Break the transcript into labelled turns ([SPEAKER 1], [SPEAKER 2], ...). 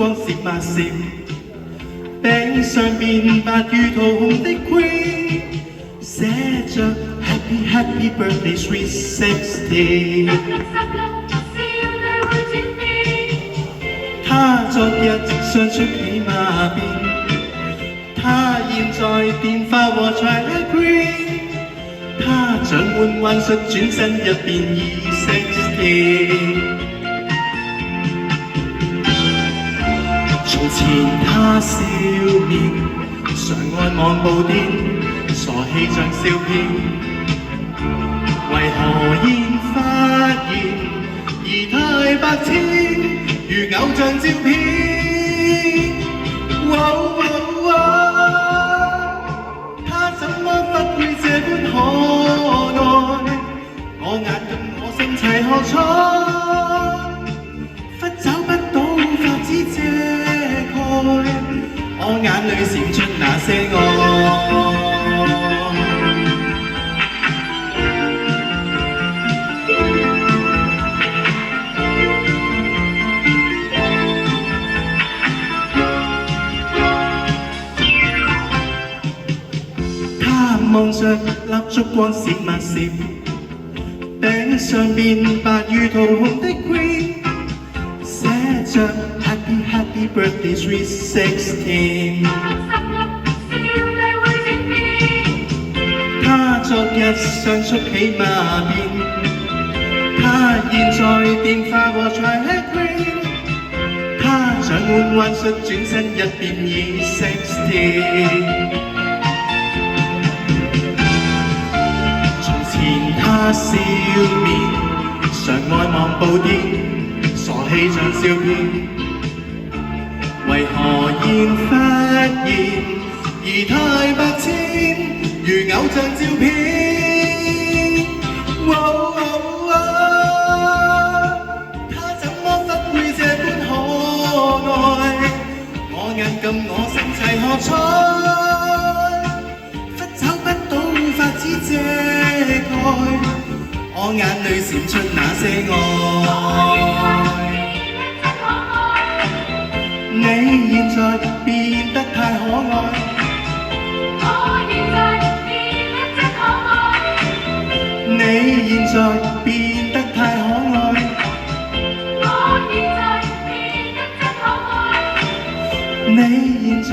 [SPEAKER 1] 光閃呀閃，餅上面白如桃紅的 cream， 寫着 Happy Happy Birthday Sweet 16。他昨日上出喜馬邊，他現在變化和柴 green， 他掌換幻術轉身一變16。從前他笑面，常愛望布甸，傻氣像笑片。為何現發現儀態百千，如偶像照片？他怎麼不會這般可愛？我眼跟我心齊喝彩，忽找不到法子遮蓋，我眼裏閃出那些愛。望着蠟燭光閃呀閃，餅上面白如桃紅的 cream， 寫着 Happy Happy Birthday Sweet 16。他昨日上出喜馬邊，他現在變化和柴 green， 他掌換幻術轉身一變16。他笑面，常愛望布甸，傻氣像笑片。為何現發現儀態百千，如偶像照片？他怎麼不會這般可愛？我眼禁我心齊喝彩，忽找不到法子遮蓋，我眼裏閃出那些愛。你現在變得太可愛，我現在變得真可愛。你現在變得太可愛，我現在變得真可愛。你現在